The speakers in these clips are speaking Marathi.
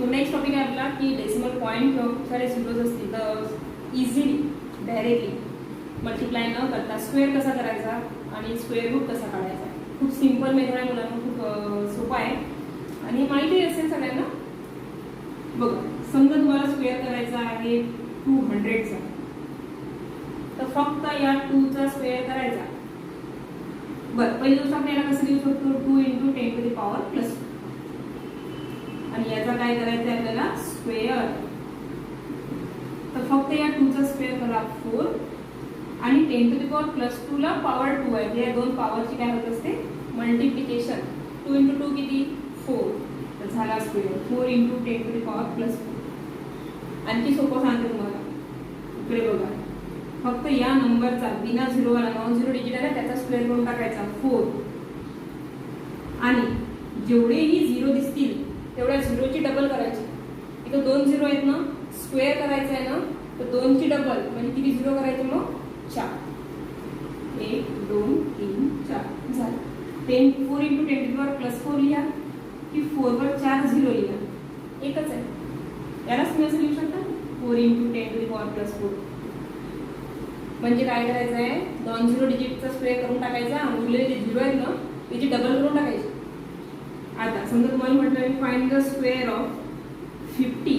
तो नेक्स्ट टॉपिक आहे आपला की डेसिमल पॉईंट किंवा खूप सारे झिरोज असतील तर इझिली डायरेक्टली मल्टिप्लाय न करता स्क्वेअर कसा करायचा आणि स्क्वेअर रूट कसा काढायचा. खूप सिंपल मेथड आहे मुलांना, खूप सोपा आहे आणि माहिती असेल सगळ्यांना. बघा समजा तुम्हाला स्क्वेअर करायचा आहे 200चा, तर फक्त या 2चा स्क्वेअर करायचा. बरं पहिली गोष्ट आपण याला कसं लिहू शकतो, 2 × 10⁻². आणि याचा काय करायचं आहे आपल्याला स्क्वेअर. तर फक्त या 2चा स्क्वेअर करा 4 आणि 10⁻²2 ला पॉवर 2 आहे. या दोन पॉवरची काय होत असते मल्टिप्लिकेशन. 2 × 2 किती 4, तर झाला स्क्वेअर 4 × 10⁻². आणखी सोपं सांगते तुम्हाला, इकडे बघा फक्त या नंबरचा बिना झिरोवाला नॉन झिरो डिजिट आहे त्याचा स्क्वेअर करून टाकायचा 4 आणि जेवढेही झिरो दिसतील तेवढ्या झिरोची डबल करायची. इथं 2 झिरो आहेत ना, स्क्वेअर करायचं आहे ना, तर 2ची डबल म्हणजे किती झिरो करायचे मग 4. 1 2 3 4 झालं. 4 × 10⁻4 लिहा की 4 वर 4 झिरो लिहा, एकच आहे. यालाच तुम्ही असं लिहू शकता 4 × 10⁻4. म्हणजे काय करायचं आहे, नॉन झिरो डिजिटचा स्क्वेअर करून टाकायचा, उरलेले जे झिरो आहेत ना त्याची डबल करून टाकायची. आता समजा तुम्हाला म्हटलं me find the square of 50,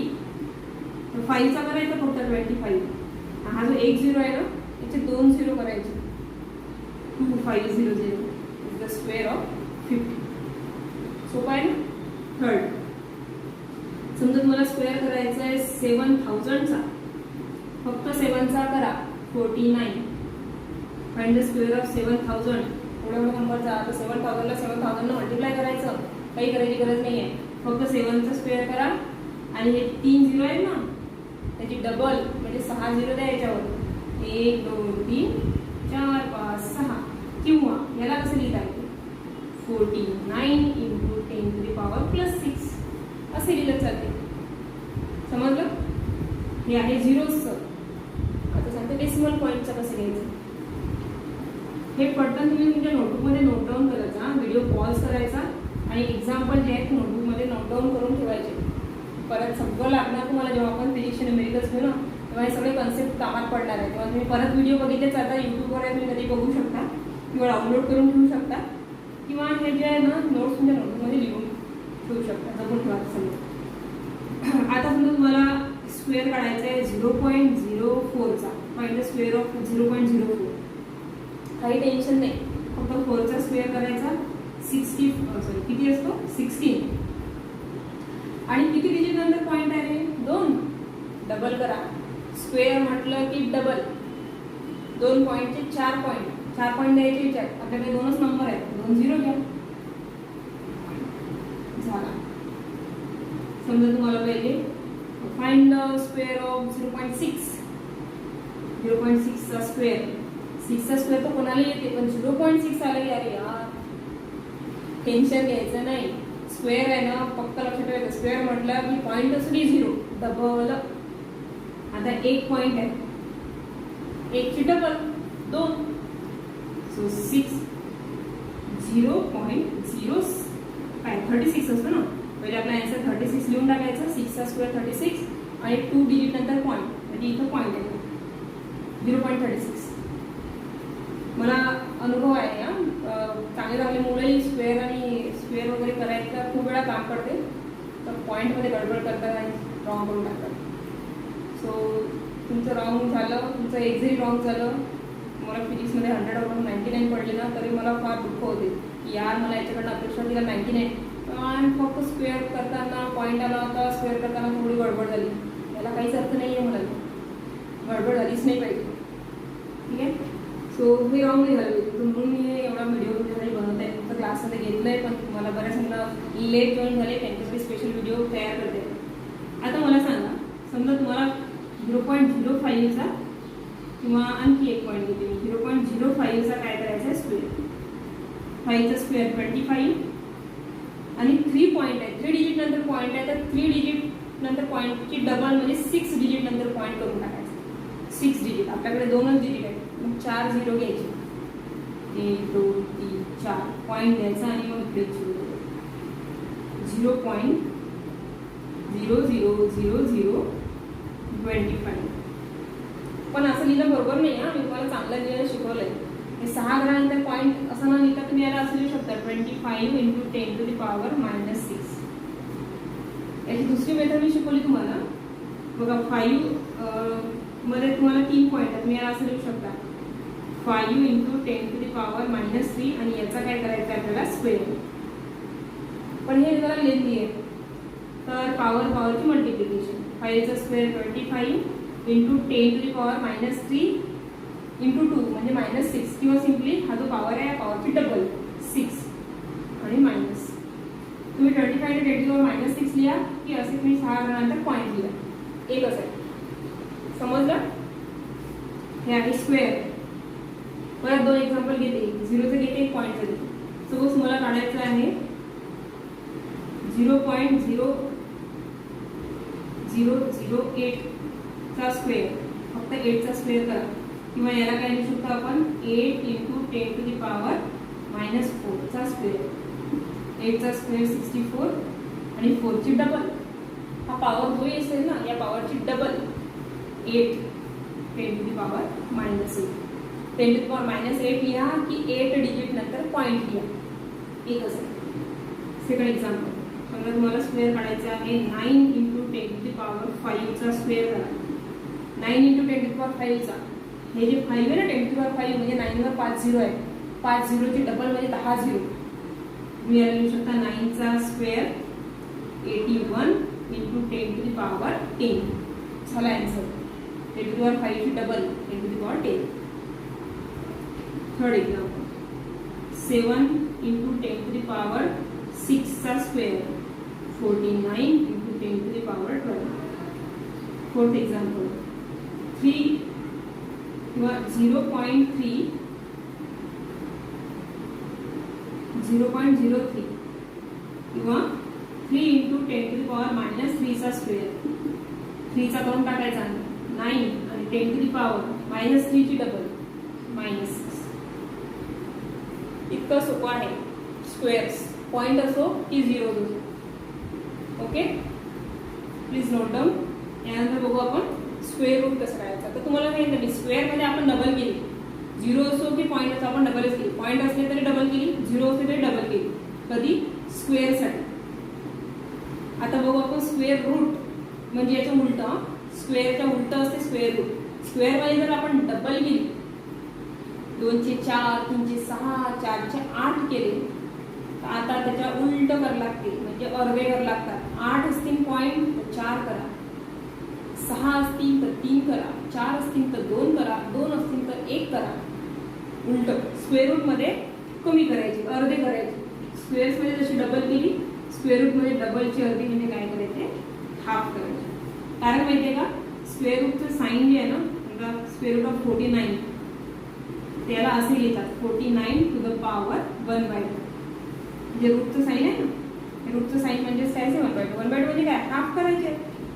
तर 5चा करायचा फक्त 25. हा जो एक झिरो आहे ना त्याचे 2 झिरो करायचे. 2500 इज द स्क्वेअर ऑफ 50. सोपं आहे ना. थर्ड समजा तुम्हाला स्क्वेअर करायचा आहे 7000चा, फक्त 7चा करा 49. Find the square of 7000. एवढा नंबरचा. आता 7000 ला 7000 ने मल्टिप्लाय करायचं, काही करायची गरज नाही आहे. फक्त 7चा स्क्वेअर करा आणि हे 3 झिरो आहेत ना त्याची डबल म्हणजे 6 झिरो द्या याच्यावर. 1 2 3 4 5 6. किंवा याला कसं लिहिता येते 49 × 10⁻6 असे लिहिलं जाते. समजलं. हे आहे झिरोजचं. आता सांगते डेसिमल पॉईंटचं कसं घ्यायचं. हे पटकन तुम्ही तुमच्या नोटबुकमध्ये नोट डाऊन करायचा, व्हिडिओ पॉज करायचा आणि एक्झाम्पल जे आहेत नोटबुकमध्ये नोट डाऊन करून ठेवायचे. परत सगळं लागणार तुम्हाला जेव्हा आपण फिजिक्स आणि न्यूमेरिकल्स घेऊ ना, तेव्हा हे सगळे कन्सेप्ट कामात पडणार आहे. तेव्हा तुम्ही परत व्हिडिओ बघितलेच आता यूट्यूबवर आहे, तुम्ही कधी बघू शकता किंवा डाउनलोड करून ठेवू शकता किंवा हे जे आहे ना नोट्स तुमच्या नोटबुकमध्ये लिहून ठेवू शकता, जपून ठेवा सगळं. आता समजा तुम्हाला स्क्वेअर काढायचा आहे 0.04चा. Find the square of 0.04. काही टेन्शन नाही, फक्त 4चा स्क्वेअर करायचा 60 किती असतो 16. आणि किती डिजिट नंतर पॉईंट आहे 2. डबल करा. स्क्वेअर म्हटलं की डबल. 2 पॉईंटचे 4 पॉईंट. 4 पॉईंट द्यायचे विचार. आपल्याकडे 2च नंबर आहेत, 2 झिरो घ्या. झाला. समजा तुम्हाला पाहिजे फाइंड द स्क्वेअर ऑफ 0.6. 0.6चा स्क्वेअर. 6चा स्क्वेअर तर कोणाला येते, पण 0.6 आला की अरे यार टेन्शन घ्यायचं नाही. स्क्वेअर आहे ना फक्त लक्षात ठेवायचं, स्क्वेअर म्हटलं की पॉईंट असली झिरो डबल. आता 1 पॉईंट आहे, 1ची डबल 2. सो 6 0.0 काय 36 असतं ना. पहिले आपला आन्सर 36 लिहून टाकायचं. 6चा स्क्वेअर 36 आणि 2 डिजिट नंतर पॉईंट म्हणजे इथं पॉईंट आहे 0.36. मला अनुभव आहे हा. चांगले चांगले मुलंही स्क्वेअर आणि स्क्वेअर वगैरे करायचं खूप वेळा काम पडते, तर पॉईंटमध्ये गडबड करतात आणि रॉंग करून टाकतात. सो तुमचं रॉंग झालं, तुमचं एक्झॅक्ट रॉंग झालं. मला फिजिक्समध्ये 100/99 पडले ना तरी मला फार दुःख होते की यार मला याच्याकडनं अपेक्षा दिला 99 आणि फक्त स्क्वेअर करताना पॉईंट आला होता, स्क्वेअर करताना थोडी गडबड झाली. याला काहीच अर्थ नाही आहे. मला गडबड झालीच नाही पाहिजे. ठीक आहे. सो हे रॉंग नाही झालं म्हणून मी एवढा व्हिडिओ तुमच्यासाठी बनवत आहे. तुमचं क्लासमध्ये घेतलं आहे, पण तुम्हाला बऱ्याच मुलं लेट जॉईन झाले त्यांच्यासाठी स्पेशल व्हिडिओ तयार करते. आता मला सांगा, समजा तुम्हाला 0.05चा किंवा आणखी एक पॉईंट घेते मी 0.05चा काय करायचा आहे स्क्वेअर. 5चा स्क्वेअर 25 आणि 3 पॉईंट आहे, 3 डिजिट नंतर पॉईंट आहे, तर 3 डिजिट नंतर पॉईंटची डबल म्हणजे 6 डिजिट नंतर पॉईंट करून टाकायचं. 6 डिजिट आपल्याकडे 2च डिजिट आहे, मग 4 झिरो घ्यायचे. 1 2 3 4 पॉईंट द्यायचा आणि मग इकडे 0.0 0.25. पण असं लिहिलं बरोबर नाही हा, मी तुम्हाला चांगलं लिहायला शिकवलंय. हे 6 घरानंतर पॉईंट असं न लिहिता तुम्ही याला असं लिहू शकता 25 × 10⁻⁻6. याची दुसरी मेथड मी शिकवली तुम्हाला बघा. 5 मध्ये तुम्हाला 3 पॉईंट आहे, तुम्ही याला असं लिहू शकता 5 × 10⁻⁻3 आणि याचा काय करायचं आपल्याला स्क्वेअर. पण हे जरा लेंदी आहे, तर पॉवरची मल्टिप्लिकेशन. 5चा स्क्वेअर 25 × 10⁻⁻3 × 2 म्हणजे -6, किंवा सिम्पली हा जो पॉवर आहे या पॉवरची डबल 6 आणि मायनस. तुम्ही 25 × 10⁻⁻6 लिहा की असे तुम्ही 6 घरानंतर पॉईंट लिहा, एकच आहे. समजलं? हे आहे स्क्वेअर. परत 2 एक्झाम्पल घेते, 0चं घेते, 1 पॉईंटचं घेते. सपोज मला काढायचं आहे 0.0008 चा स्क्वेअर. फक्त 8 चा स्क्वेअर करा, किंवा याला काय लिहू शकतो आपण 8 × 10⁻⁻4 चा स्क्वेअर. 8 चा स्क्वेअर 64 आणि 4 ची डबल. हा पॉवर जो असेल ना या पॉवरची डबल 8 10⁻�8. 10⁻8 लिहा की 8 डिजिट नंतर पॉईंट लिहा, एक असेल. सेकंड एक्झाम्पल, समजा तुम्हाला स्क्वेअर काढायचा आहे 9 × 10⁻5 चा स्क्वेअर करा. 9 × 10⁻5 चा हे जे 5 आहे ना 10⁻5 म्हणजे 9 वर 5 झिरो आहे. 5 झिरोची डबल म्हणजे 10 झिरो. तुम्ही याला लिहू शकता 9 चा स्क्वेअर 81 × 10⁻10. झाला आन्सर. 10⁻5 ची डबल 10⁻10. थर्ड एक्झाम्पल, 7 × 10⁻6 चा स्क्वेअर 49 × 10⁻12. फोर्थ एक्झाम्पल, 3 किंवा 0.03 किंवा 3 × 10⁻³ चा स्क्वेअर. 3 चा करून टाकायचा 9 आणि 10⁻³ ची डबल -6. इतकं सोपं आहे स्क्वेअर्स, पॉईंट असो की झिरो असो. Okay, please note down. यानंतर बघू आपण स्क्वेअर रूट कसं करायचं. तर तुम्हाला सांगितलं मी स्क्वेअरमध्ये आपण डबल केली. झिरो असो की पॉईंट असो आपण डबलच केली. पॉईंट असले तरी डबल केली, झिरो असले तरी डबल केली. कधी स्क्वेअरसाठी. आता बघू आपण स्क्वेअर रूट म्हणजे याचं उलट. स्क्वेअरच्या उलट असते स्क्वेअर रूट. स्क्वेअरमध्ये जर आपण डबल केली 2 चे 4, 3 चे 6, 4 चे 8 केले तर आता त्याच्या उलट करावं लागते, म्हणजे अर्धे करावं लागतात. 8 असतील पॉईंट तर 4 करा, 6 असतील तर 3 करा, 4 असतील तर 2 करा, 2 असतील तर 1 करा. उलट स्क्वेअर रूटमध्ये कमी करायची, अर्धे करायचे. स्क्वेअर्समध्ये जशी डबल केली, स्क्वेअर रूटमध्ये डबलची अर्धी म्हणजे काय करायचे, हाफ करायचे. कारण माहितीये का, स्क्वेअर रूटचं साईन जे आहे ना, समजा स्क्वेअर रूट ऑफ 49 त्याला असे लिहितात 49 ⁻1/2. जे रूटचं साईन आहे ना, रूटचं साईन म्हणजे काय असेल 1/2. 1/2 म्हणजे काय, हाफ करायचे.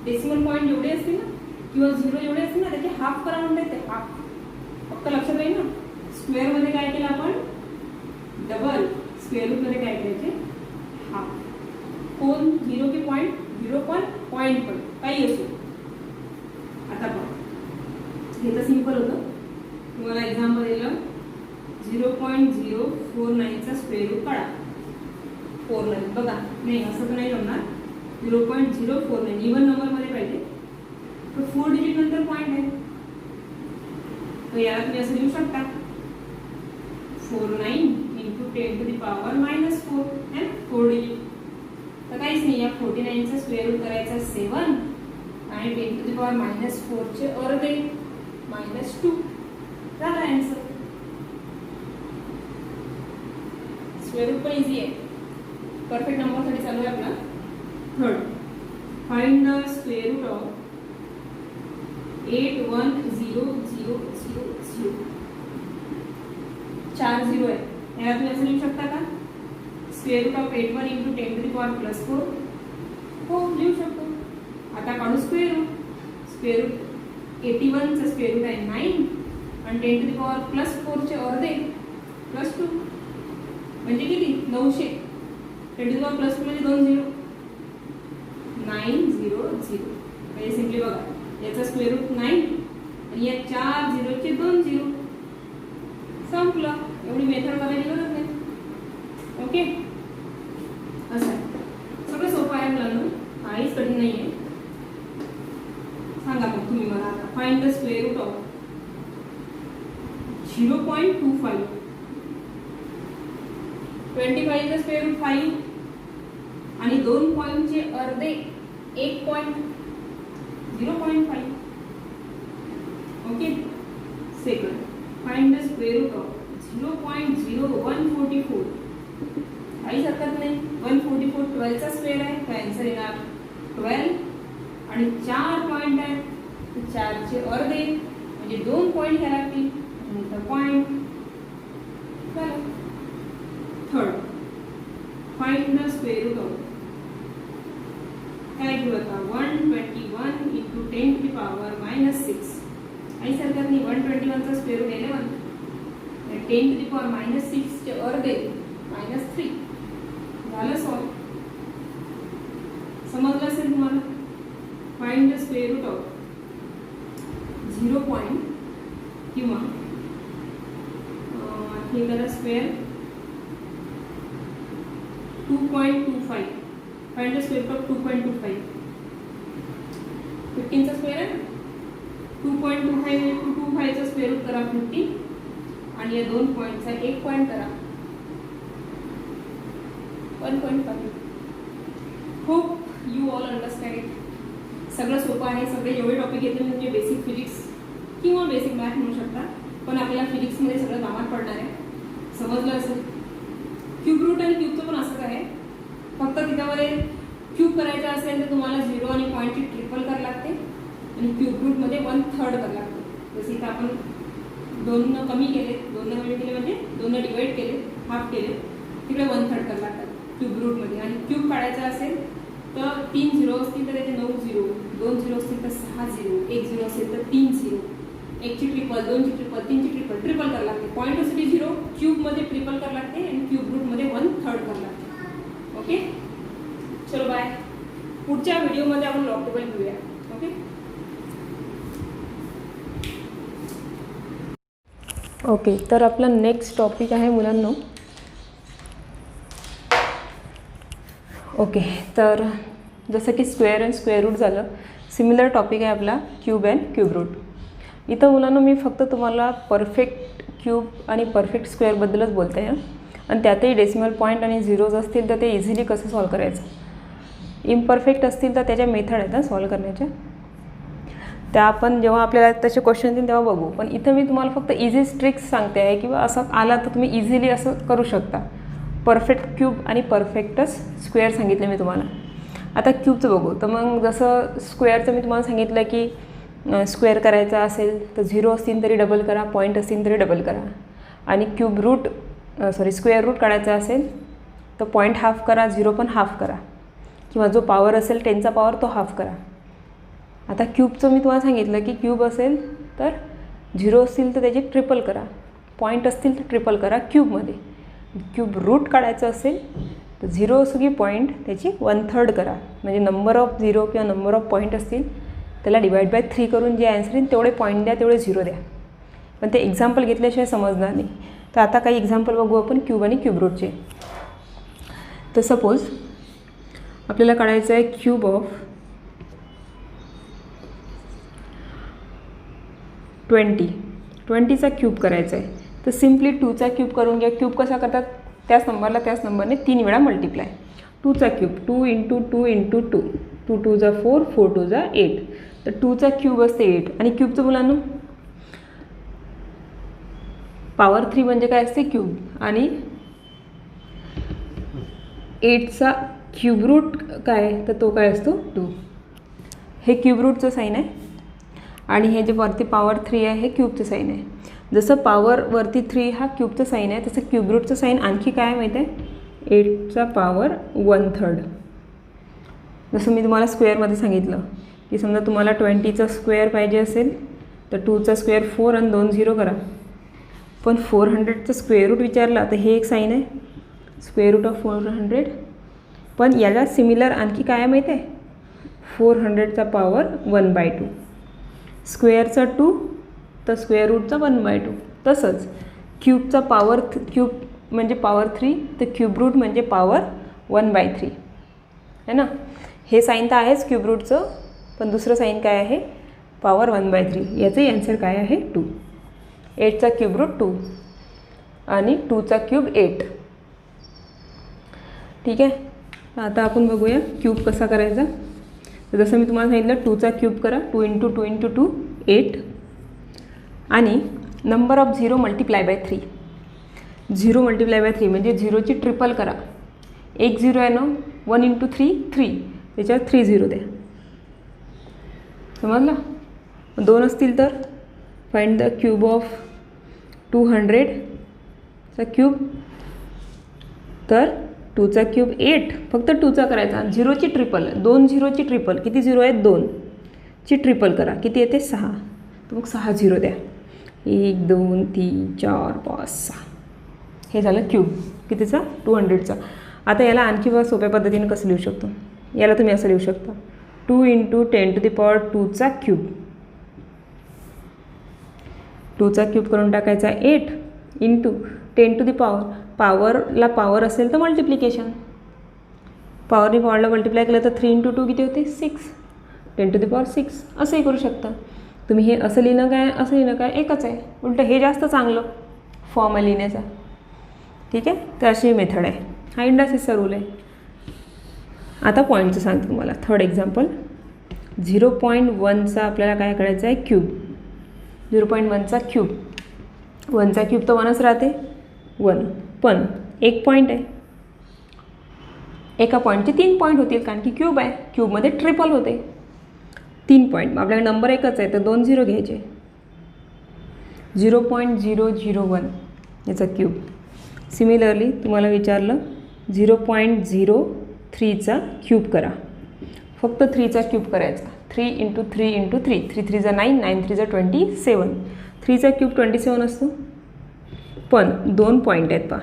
डेसिमल पॉईंट जेवढे असतील ना किंवा झिरो जेवढे असतील ना त्याचे हाफ करा म्हणतात ते हाफ. फक्त लक्षात राहील ना, स्क्वेअरमध्ये काय केलं आपण डबल, स्क्वेअर रूटमध्ये काय करायचे हाफ. कोण झिरो की पॉईंट, झिरो पण पॉईंट पण काही असो. आता बघ हे तर सिंपल होतं. तुम्हाला एक्झाम्पल दिलं 0.049 चा स्क्वेअर रूट काढा. 49 बघा, नाही असं तर नाही जमणार. 0.049 इव्हन नंबरमध्ये पाहिजे. तर 4 डिजिट नंतर पॉईंट आहे, तर याला तुम्ही असं लिहू शकता 49 × 10⁻⁻4 है 4 डिजिट. तर काहीच नाही, या 49 चा स्क्वेअर रूट करायचा 7 आणि 10⁻⁻4 चे अर्धे -2. झाला आन्सर. स्क्वेअर रूट पण इझी आहे. परफेक्ट नंबरसाठी चालू आहे आपला. Third, find the square root of 81000. 4 zero आहे, याला तुम्ही असं लिहू शकता का, स्क्वेअर रूट ऑफ 81 × 10⁻+4. हो लिहू शकतो. आता काढू स्क्वेअर रूट. स्क्वेअर रूट 81 चा स्क्वेअर रूट आहे 9 आणि 10⁻+4 चे अर्धे +2 म्हणजे किती 900. 10⁻+2 म्हणजे 2 झिरो 900 0. म्हणजे सिम्पली बघा, याचा स्क्वेअर रूट 9 आणि या 4 झिरोचे 2 झिरो. संपलं. एवढी मेथड करायची गरज नाही. ओके, असं आहे. सगळं सोपं आहे मुलांना, काहीच कठीण नाही आहे. सांगा मग तुम्ही मला आता. Find the square root of 0.25. 25 चा स्क्वेअर रूट 5 आणि 2 पॉईंटचे अर्धे 0.5. Okay. Second, find the square root of 0.0144. काहीच हरकत नाही. 144 12 चा स्क्वेअर आहे, तर आन्सर येणार 12. आणि 4 पॉईंट आहेत, 4 चे अर्धे म्हणजे 2 पॉईंट घ्यायला लागतील, नंतर पॉईंट झालं. Third, find the square root of, काय घेऊ आता, 121 इंटू 10 टू द पॉवर -6. काहीच हरकत नाही. 121 चा square root 11, 10 to the power -6 चे अर्धे -3 झालं. सॉल्व. समजलं असेल तुम्हाला. Find the square root of 0 point किंवा हे करा square 2.25. Find the square root of 2.25. 15 चा स्क्वेअर आहे. 2.25 चा स्क्वेअर रूट करा 15 आणि या 2 पॉईंटचा 1 पॉईंट करा 1.5. Hope you all understand it. सगळं सोपं आहे. सगळे एवढे टॉपिक घेतले म्हणजे बेसिक फिजिक्स किंवा बेसिक मॅथ म्हणू शकता, पण आपल्याला फिजिक्समध्ये सगळं कामात पडणार आहे. समजलं असेल. क्यूब रूट आणि क्यूबचं पण असंच आहे. फक्त त्याच्यामध्ये क्यूब करायचं असेल तर तुम्हाला 0 आणि पॉईंटची ट्रिपल करावं लागते आणि क्यूब रूटमध्ये 1/3 करावं लागते. जसं इथं आपण 2 कमी केले, 2 कमी केले म्हणजे 2 डिवाइड केले, हाफ केले, तिकडे 1/3 करावं लागतात क्यूब रूटमध्ये. आणि क्यूब काढायचं असेल तर 3 झिरो असतील तर त्याचे 9 झिरो, 2 झिरो असतील तर 6 झिरो, 1 झिरो असेल तर 3 झिरो, 1 ची ट्रिपल, 2 ची ट्रिपल, 3 ची ट्रिपल, ट्रिपल करावं लागते. पॉईंट असते 0, क्यूबमध्ये ट्रिपल करावं लागते आणि क्यूब रूटमध्ये 1/3 करावं लागते. ओके, चलो बाय. पुढच्या व्हिडिओमध्ये आपण लॉग टेबल घेऊया. ओके. ओके, तर आपला नेक्स्ट टॉपिक आहे मुलांनो. ओके, तर जसं की स्क्वेअर अँड स्क्वेअर रूट झालं, सिमिलर टॉपिक आहे आपला क्यूब अँड क्यूब रूट. इथं मुलांनो मी फक्त तुम्हाला परफेक्ट क्यूब आणि परफेक्ट स्क्वेअरबद्दलच बोलते आहे. आणि त्यातही डेसिमल पॉईंट आणि झिरोज असतील तर ते इझिली कसं सॉल्व करायचं. इम्परफेक्ट असतील तर त्याच्या मेथड आहेत ना सॉल्व करण्याच्या, त्या आपण जेव्हा आपल्याला तसे क्वेश्चन येतील तेव्हा बघू. पण इथं मी तुम्हाला फक्त इझी ट्रिक्स सांगते आहे, किंवा असं आला तर तुम्ही इझिली असं करू शकता. परफेक्ट क्यूब आणि परफेक्टच स्क्वेअर सांगितले मी तुम्हाला. आता क्यूबचं बघू. तर मग जसं स्क्वेअरचं मी तुम्हाला सांगितलं की स्क्वेअर करायचा असेल तर 0 असतील तरी डबल करा, पॉईंट असतील तरी डबल करा. आणि क्यूब रूट स्क्वेअर रूट काढायचा असेल तर पॉईंट हाफ करा, 0 पण हाफ करा, किंवा जो पॉवर असेल 10चा पॉवर तो हाफ करा. आता क्यूबचं मी तुम्हाला सांगितलं की क्यूब असेल तर 0 असतील तर त्याची ट्रिपल करा, पॉईंट असतील तर ट्रिपल करा क्यूबमध्ये. क्यूब रूट काढायचं असेल तर 0 असो की पॉईंट त्याची 1/3 करा. म्हणजे नंबर ऑफ 0 किंवा नंबर ऑफ पॉईंट असतील त्याला डिवाइड बाय 3 करून जे आन्सर येईल तेवढे पॉईंट द्या, तेवढे 0 द्या. पण ते एक्झाम्पल घेतल्याशिवाय समजणार नाही. तर आता काही एक्झाम्पल बघू आपण क्यूब आणि क्यूब रूटचे. तर सपोज आपल्याला काढायचं आहे क्यूब ऑफ 20चा क्यूब करायचा आहे. तर सिम्पली 2चा क्यूब करून घ्या. क्यूब कसा करतात, त्याच नंबरने 3 वेळा मल्टिप्लाय. 2चा क्यूब 2 इंटू 2 इंटू 2, 2 2 जा 4, 4 2 जा 8. तर 2चा क्यूब असते 8. आणि क्यूबचं मुलांना पॉवर 3 म्हणजे काय असते क्यूब. आणि 8चा क्यूब रूट काय, तर तो काय असतो 2. हे क्यूब रूटचं साईन आहे. आणि हे जे वरती पॉवर 3 आहे हे क्यूबचं साईन आहे. जसं पॉवर वरती 3 हा क्यूबचं साईन आहे, तसं क्यूब रूटचं साईन आणखी काय माहीत आहे, 8चा पॉवर 1/3. जसं मी तुम्हाला स्क्वेअरमध्ये सांगितलं की समजा तुम्हाला 20चा स्क्वेअर पाहिजे असेल तर 2चा स्क्वेअर 4 आणि 2 0 करा. पण 400चं स्क्वेअर रूट विचारला तर हे एक साईन आहे, स्क्वेअर रूट ऑफ 400. पण याला सिमिलर आणखी काय माहीत आहे, 400चा पॉवर 1/2. स्क्वेअरचा 2 तर स्क्वेअर रूटचा 1/2. तसंच क्यूबचा पॉवर क्यूब म्हणजे पॉवर 3 तर क्यूब रूट म्हणजे पॉवर 1/3 है ना. हे साईन तर आहेच क्यूब रूटचं, पण दुसरं साईन काय आहे, पॉवर 1/3. याचं आन्सर काय आहे 2. 8चा क्यूब रूट 2 आणि 2चा क्यूब 8. ठीक आहे. आता आपण बघूया क्यूब कसा करायचा. तर जसं मी तुम्हाला सांगितलं 2चा क्यूब करा. 2 × 2 × 2 8 आणि number of 0 multiply by 3. 0 multiply by 3 म्हणजे 0ची ट्रिपल करा. एक 0 आहे ना, 1 × 3 3, त्याच्यावर 3 0 द्या. समजलं. 2 असतील तर फाइंड द क्यूब ऑफ 200चा क्यूब. तर 2चा क्यूब 8, फक्त 2चा करायचा. 0ची ट्रिपल, 2 0ची ट्रिपल, किती 0 आहेत 2 ची ट्रिपल करा, किती येते 6. तर मग 6 0 द्या. 1 2 3 4 5 6. हे झालं क्यूब कितीचा 200चा. आता याला आणखी सोप्या पद्धतीने कसं लिहू शकतो. याला तुम्ही असं लिहू शकता 2 × 10⁻²चा क्यूब. 2चा क्यूब करून टाकायचा 8 × 10⁻. पॉवरला पॉवर असेल तर मल्टिप्लिकेशन. पॉवरने पॉवरला मल्टिप्लाय केलं तर 3 × 2 किती होते 6. 10⁻6 असंही करू शकता तुम्ही. हे असं लिहिणं काय असं लिहिणं काय एकच आहे. उलटं हे जास्त चांगलं फॉर्म आहे लिहिण्याचा. ठीक आहे. तर अशी मेथड आहे. हा इंडासिसचा रूल आहे. आता पॉईंटचं सांगते तुम्हाला. थर्ड एक्झाम्पल 0.1चा आपल्याला काय करायचं आहे क्यूब. 0.1चा क्यूब. 1चा क्यूब तर 1च राहते 1, पण एक पॉईंट आहे. एका पॉईंटचे 3 पॉईंट होतील कारण की क्यूब आहे. क्यूबमध्ये ट्रिपल होते. 3 पॉईंट. आपल्याकडे नंबर एकच आहे तर 2 0 घ्यायचे. 0.001 याचा क्यूब. सिमिलरली तुम्हाला विचारलं 0.03चा क्यूब करा. फक्त 3चा क्यूब करायचा. 3 × 3 × 3. 3 3 9, 9 3 27. 3चा क्यूब 27 असतो. पण 2 पॉईंट आहेत पहा.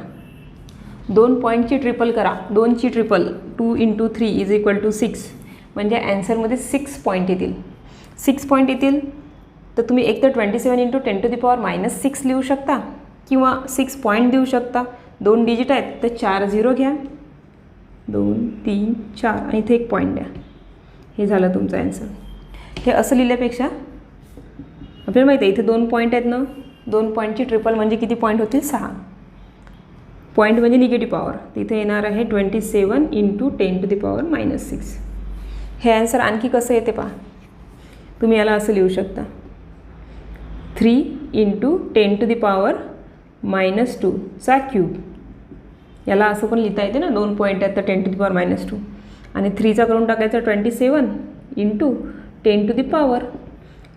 2 पॉईंटची ट्रिपल करा. 2ची ट्रिपल 2 × 3 = 6. म्हणजे ॲन्सरमध्ये 6 पॉईंट येतील. 6 पॉईंट येतील तर तुम्ही एक तर 27 × 10⁻6 लिहू शकता किंवा 6 पॉईंट देऊ शकता. 2 डिजिट आहेत तर 4 0 घ्या. 2 3 4 आणि इथे एक पॉईंट द्या. हे झालं तुमचं ॲन्सर. हे असं लिहिल्यापेक्षा आपल्याला माहिती आहे इथे 2 पॉईंट आहेत ना. 2 पॉईंटची ट्रिपल म्हणजे किती पॉईंट होतील 6. पॉईंट म्हणजे निगेटिव्ह पॉवर. तिथे येणार आहे 27 × 10⁻6. हे ॲन्सर आणखी कसं येते पहा. तुम्ही याला असं लिहू शकता 3 × 10⁻²चा क्यूब. याला असं पण लिहिता येते ना. 2 पॉईंट आहेत तर 10⁻². आणि 3चा करून टाकायचा 27 × 10⁻.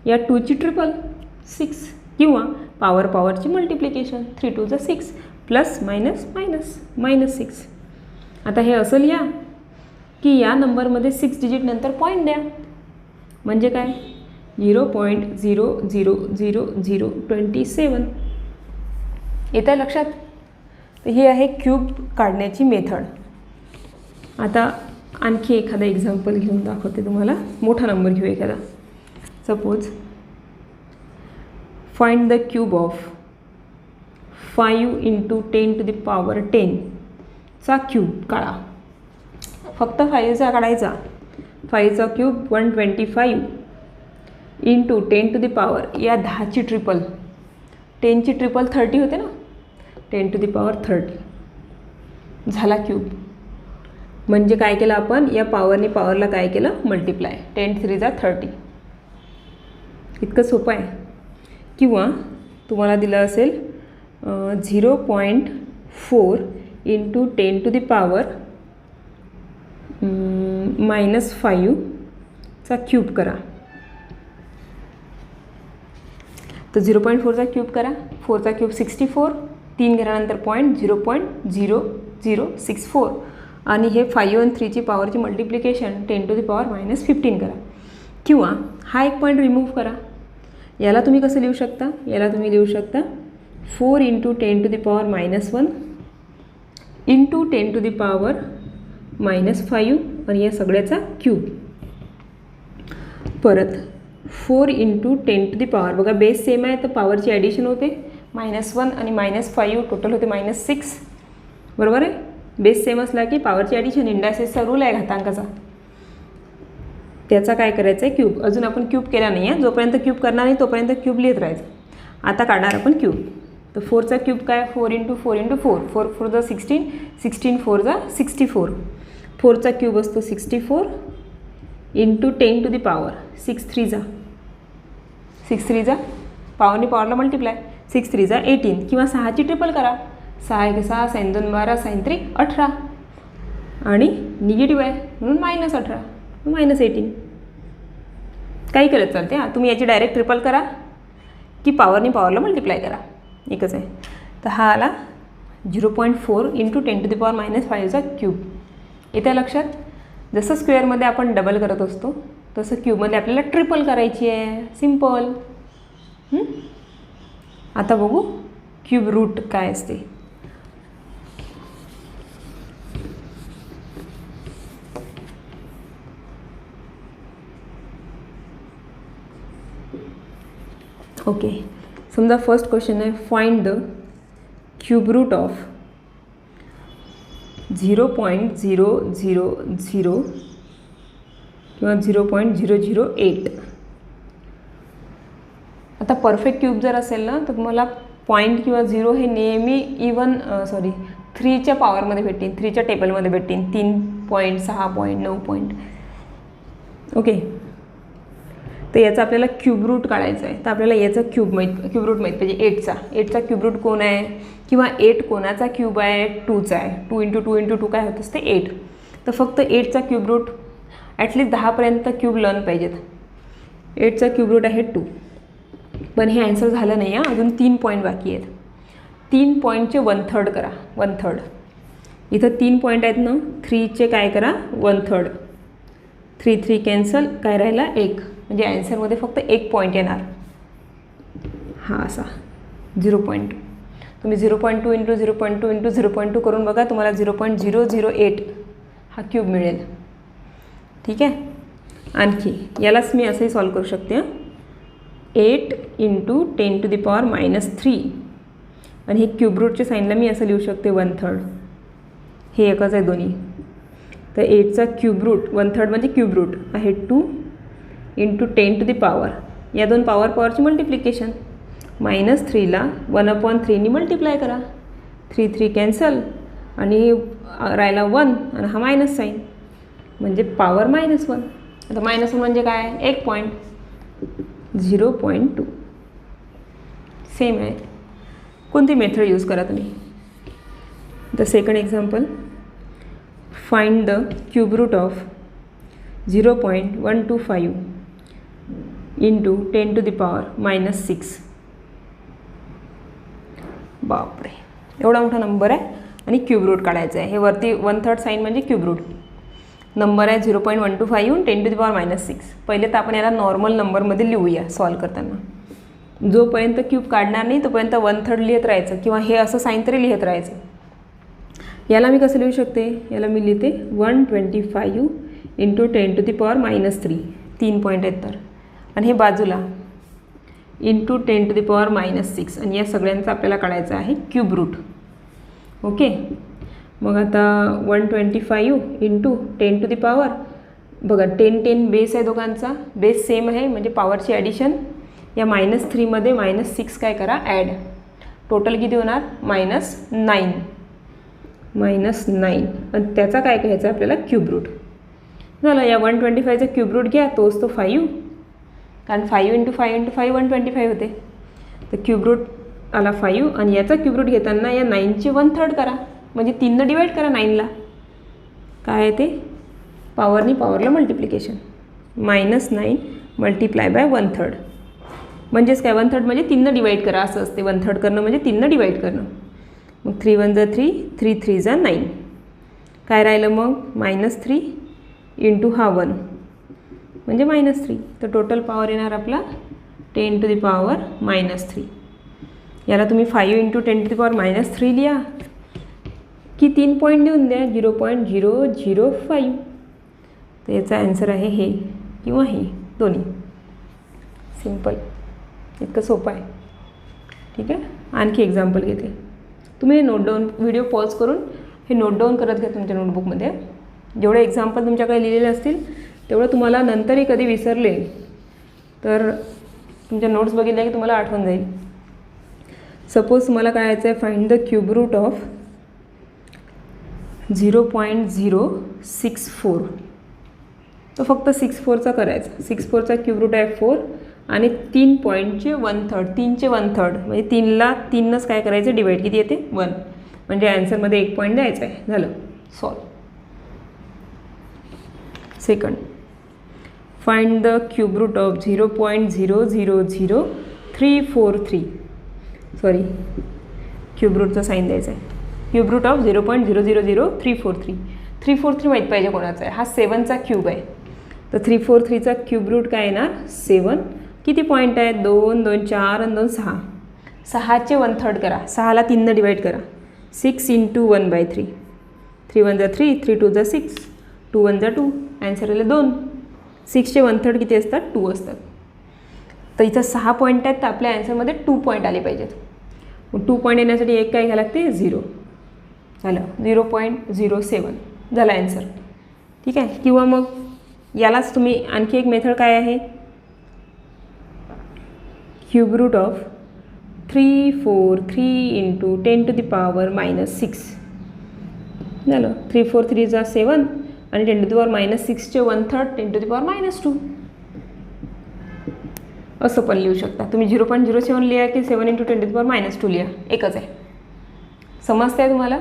या 2ची ट्रिपल 6 किंवा पॉवरची मल्टिप्लिकेशन. 3 2 6 plus minus minus -6. आता हे असं लिहा की या नंबरमध्ये 6 डिजिट नंतर पॉईंट द्या. म्हणजे काय 0.00027. येतं आहे लक्षात. तर ही आहे क्यूब काढण्याची मेथड. आता आणखी एखादा एक्झाम्पल घेऊन दाखवते तुम्हाला. मोठा नंबर घेऊ एखादा. Suppose find the cube of 5 × 10⁻10चा क्यूब काढा. फक्त 5चा काढायचा. 5चा क्यूब 125 × 10⁻. या 10ची ट्रिपल. 10ची ट्रिपल 30 होते ना. 10⁻30 झाला क्यूब. म्हणजे काय केलं आपण या पॉवरला काय केलं मल्टिप्लाय. 10 3 30. इतकं सोपं आहे. किंवा तुम्हाला दिलं असेल 0.4 × 10⁻5चा क्यूब करा. तर 0.4चा क्यूब करा. 4चा क्यूब 64. 3 घेण्यानंतर पॉईंट 0.0064. आणि हे 5 आणि 3ची पॉवरची मल्टिप्लिकेशन 10⁻−15 करा. किंवा हा एक पॉईंट रिमूव्ह करा. याला तुम्ही कसं लिहू शकता. याला तुम्ही लिहू शकता 4 × 10⁻−1 × 10⁻−5 आणि या सगळ्याचा क्यूब. परत 4 इंटू 10 टू दी पॉवर, बघा बेस सेम आहे तर पॉवरची ॲडिशन होते, -1 आणि -5 टोटल होते -6, बरोबर आहे. बेस सेम असला की पॉवरची ॲडिशन, इंडायसेसचा रूल आहे घातांकाचा, त्याचा काय करायचं आहे क्यूब. अजून आपण क्यूब केला नाही आहे, जोपर्यंत क्यूब करणार नाही तोपर्यंत क्यूब लिहित राहायचं. आता काढणार आपण क्यूब. तर 4चा क्यूब काय, 4 इंटू 4 इंटू 4, 4 4 जा 16, 16 4 जा 64. 4चा क्यूब असतो 64 इंटू 10 टू दी पॉवर 6 3 जा, 6 3 जा पॉवरनी पॉवरला मल्टिप्लाय, 6 3 जा 18, किंवा 6ची ट्रिपल करा, 6 1 6, 6 2 12, 6 3 18, आणि निगेटिव्ह आहे म्हणून -18 -18. काही करत चालते. हां, तुम्ही याची डायरेक्ट ट्रिपल करा की पॉवरनी पॉवरला मल्टिप्लाय करा, एकच आहे. तर हा आला 0.4 इंटू 10 टू दी पॉवर -5चा क्यूब. येत्या लक्षात. जसं स्क्वेअरमध्ये आपण डबल करत असतो तसं क्यूबमध्ये आपल्याला ट्रिपल करायची आहे, सिम्पल. आता बघू क्यूब रूट काय असते. ओके, समजा फर्स्ट क्वेश्चन आहे, find the cube root of 0.000 किंवा 0.008. आता परफेक्ट क्यूब जर असेल ना तर तुम्हाला पॉईंट किंवा 0 हे नेहमी इवन 3च्या पॉवरमध्ये भेटतील, 3च्या टेबलमध्ये भेटतील, 3 पॉईंट 6 पॉईंट 9 पॉईंट. ओके, तर याचा आपल्याला क्यूब रूट काढायचा आहे. तर आपल्याला याचा क्यूब रूट माहीत पाहिजे. 8चा क्यूब रूट कोण आहे, किंवा 8 कोणाचा क्यूब आहे, 2चा आहे. 2 इंटू 2 इंटू 2 काय होत असते 8. तर फक्त 8चा क्यूब रूट ॲटलिस्ट 10पर्यंत क्यूब लर्न पाहिजेत. 8चा क्यूब रूट आहे 2. पण हे आन्सर झालं नाही आहे, अजून 3 पॉईंट बाकी आहेत. 3 पॉईंटचे 1/3 करा, 1/3. इथं 3 पॉईंट आहेत ना, 3चे काय करा 1/3. 3 3 कॅन्सल, काय राहिला 1, म्हणजे ॲन्सरमध्ये फक्त 1 पॉईंट येणार. हा असा 0.2. तुम्ही 0.2 इंटू 0.2 इंटू 0.2 करून बघा, तुम्हाला 0.008 हा क्यूब मिळेल. ठीक आहे. आणखी यालाच मी असंही सॉल्व करू शकते. 8 इंटू 10 टू दी पॉवर -3, आणि हे क्यूब रूटच्या साईनला मी असं लिहू शकते 1/3. हे एकच आहे दोन्ही. तर 8चा क्यूब रूट 1/3 म्हणजे क्यूब रूट आहे 2 इंटू 10 टू दी पॉवर, या दोन पॉवरची मल्टिप्लिकेशन, -3ला 1/3नी मल्टिप्लाय करा. 3 3 कॅन्सल, आणि राहिला 1, आणि हा मायनस साईन म्हणजे पॉवर -1. आता -1 म्हणजे काय, 1 पॉईंट, 0.2. सेम आहे. कोणती मेथड यूज करा तुम्ही. The second example, find the cube root of 0.125 into 10 to the power -6. बापरे, एवढा मोठा नंबर आहे आणि क्यूब रूट काढायचं आहे. हे वरती 1/3 साईन म्हणजे क्यूब रूट. नंबर आहे 0.125 10 टू दी पॉवर -6. पहिले तर आपण याला नॉर्मल नंबरमध्ये लिहूया सॉल्व करताना. जोपर्यंत क्यूब काढणार नाही तोपर्यंत 1/3 लिहित राहायचं, किंवा हे असं साईन तरी लिहित राहायचं. याला मी कसं लिहू शकते, याला मी लिहिते 125 into 10 to the power -3. 3 point आहेत तर, आणि हे बाजूला इंटू 10 टू दी पॉवर -6, आणि या सगळ्यांचा आपल्याला काढायचं आहे क्यूब रूट. ओके, मग आता 125 इंटू 10 टू दी पॉवर, बघा 10 10 बेस आहे, दोघांचा बेस सेम आहे म्हणजे पॉवरची ॲडिशन. या -3मध्ये -6 काय करा ॲड, टोटल किती होणार -9. -9, आणि त्याचा काय घ्यायचा आपल्याला क्यूब रूट. झालं. या 125चा क्यूब रूट घ्या, तोच तो 5, कारण 5 इंटू 5 इंटू 5 125 होते. तर क्यूब रूट आला 5, आणि याचा क्यूब रूट घेताना या 9ची 1/3 करा, म्हणजे 3 डिवाईड करा 9ला. काय आहे ते, पॉवरनी पॉवरला मल्टिप्लिकेशन, -9 मल्टिप्लाय बाय 1/3. म्हणजेच काय 1/3 म्हणजे 3 डिवाईड करा असं असते. 1/3 करणं म्हणजे 3 डिवाईड करणं. मग 3 1 जा 3, 3 3 जा 9. काय राहिलं मग -3 इंटू हा 1 म्हणजे -3. तर टोटल पॉवर येणार आपला 10 टू दी पॉवर -3. याला तुम्ही 5 इंटू 10 टू दी पॉवर -3 लिहा, की 3 पॉईंट देऊन द्या 0.005. तर याचा ॲन्सर आहे हे किंवा हे दोन्ही. सिम्पल, इतकं सोपं आहे. ठीक आहे, आणखी एक्झाम्पल घेते. तुम्ही हे नोट डाऊन, व्हिडिओ पॉज करून हे नोट डाऊन करत घ्या तुमच्या नोटबुकमध्ये. जेवढे एक्झाम्पल तुमच्याकडे लिहिलेले असतील तेवढं तुम्हाला नंतरही कधी विसरले तर तुमच्या नोट्स बघितल्या की तुम्हाला आठवण जाईल. सपोज तुम्हाला काय यायचं आहे, find the cube root of 0.064. तो फक्त 64चा करायचा. 64चा क्यूब रूट आहे 4 आणि 3 पॉईंटचे 1/3, 3चे 1/3 म्हणजे 3ला 3नंच काय करायचं, डिवाईड किती येते 1, म्हणजे ॲन्सरमध्ये 1 पॉईंट द्यायचा आहे. झालं, solve. Second, find the cube root of 0.000343. Sorry, cube रूटचं साईन द्यायचं आहे. Cube root of 0.000343. 343 माहीत पाहिजे कोणाचा आहे. हा 7चा क्यूब आहे. तर 343चा क्यूब रूट काय येणार 7. किती पॉईंट आहेत 2, 2, 4 आणि 2, 6. 6चे 1/3 करा. 6ला 3ने डिवाईड करा. 6 × 1/3. 3 1 जा 3, 3 2 जा 6, 2 1 जा 2, ॲन्सर आले 2. 6चे 1/3 किती असतात 2 असतात. तर इथं 6 पॉईंट आहेत तर आपल्या ॲन्सरमध्ये 2 पॉईंट आले पाहिजेत. मग 2 पॉईंट येण्यासाठी एक काय घ्यायला लागते 0. झालं, 0.07 झाला ॲन्सर. ठीक आहे, किंवा मग यालाच तुम्ही आणखी एक मेथड काय आहे, क्यूब रूट ऑफ 343 × 10⁻⁻6. झालं, 343 जा 7 आणि 10⁻⁻6चे 1/3 10⁻⁻2 असं पण लिहू शकता तुम्ही. 0.07 लिहा की 7 × 10⁻⁻2 लिहा, एकच आहे. समजतं आहे तुम्हाला.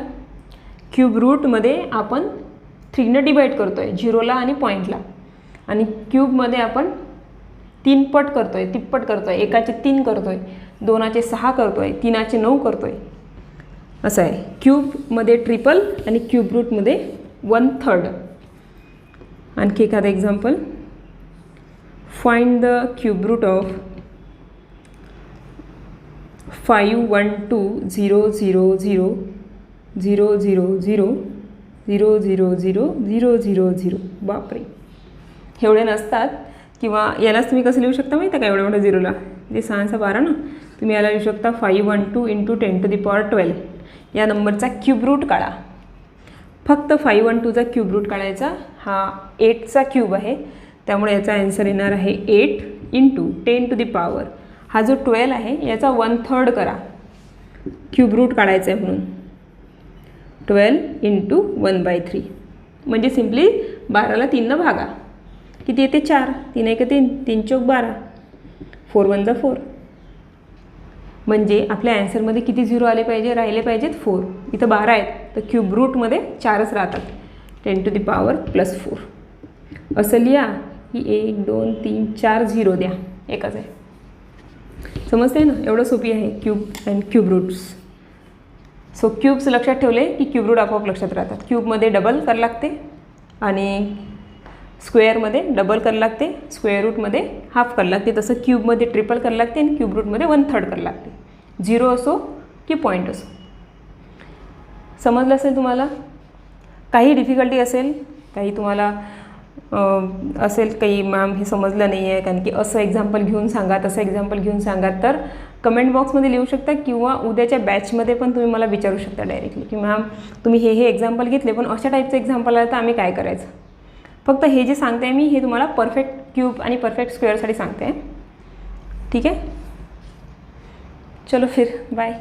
क्यूब रूटमध्ये आपण 3ने डिवाईड करतो आहे, 0ला आणि पॉईंटला, आणि क्यूबमध्ये आपण 3 पट करतो आहे, तिप्पट करतो आहे. 1चे 3 करतो आहे, 2चे 6 करतो आहे, 3चे 9 करतो आहे. असं आहे. क्यूबमध्ये ट्रिपल आणि क्यूब रूटमध्ये 1/3. आणखी एखादं example, find the cube root of 5120000000000. बापरे, एवढे नसतात. किंवा यालाच तुम्ही कसं लिहू शकता माहिती आहे का, एवढ्या मोठ्या 0ला जे 6×12 ना, तुम्ही याला लिहू शकता 512 × 10⁻12. या नंबरचा क्यूब रूट काढा. फक्त 512चा क्यूब रूट काढायचा. हा 8चा क्यूब आहे त्यामुळे याचा ॲन्सर येणार आहे 8 × 10⁻. हा जो 12 आहे याचा 1/3 करा. क्यूब रूट काढायचं आहे म्हणून 12 × 1/3 म्हणजे सिम्पली 12ला 3ने भागा. किती येते 4, 3 1 3, 3 4 12, 4 1 जा 4. म्हणजे आपल्या ॲन्सरमध्ये किती 0 आले पाहिजे, राहिले पाहिजेत 4. इथं 12 आहेत तर क्यूब रूटमध्ये 4च राहतात. 10⁻+4 असं लिहा की 1 2 3 4 0 द्या, एकच आहे. समजते ना, एवढं सोपी आहे cube and cube roots. So cubes लक्षात ठेवले की क्यूब रूट आपोआप लक्षात राहतात. क्यूबमध्ये डबल करावं लागते आणि स्क्वेअरमध्ये डबल करावं लागते, स्क्वेअर रूटमध्ये हाफ करावं लागते. तसं क्यूबमध्ये ट्रिपल करावं लागते आणि क्यूब रूटमध्ये 1/3 करावं लागते. 0 असो की पॉईंट असो. समजलं असेल तुम्हाला. काही डिफिकल्टी असेल, काही तुम्हाला असेल काही मॅम हे समजलं नाही आहे कारण की असं एक्झाम्पल घेऊन सांगा, तसं एक्झाम्पल घेऊन सांगा, तर कमेंट बॉक्समध्ये लिहू शकता किंवा उद्याच्या बॅचमध्ये पण तुम्ही मला विचारू शकता डायरेक्टली की मॅम तुम्ही हे एक्झाम्पल घेतले पण अशा टाईपचं एक्झाम्पल आलं तर आम्ही काय करायचं. फक्त हे जे सांगते मी हे तुम्हाला परफेक्ट क्यूब आणि परफेक्ट स्क्वेअरसाठी सांगते. ठीक आहे, चलो फिर बाय.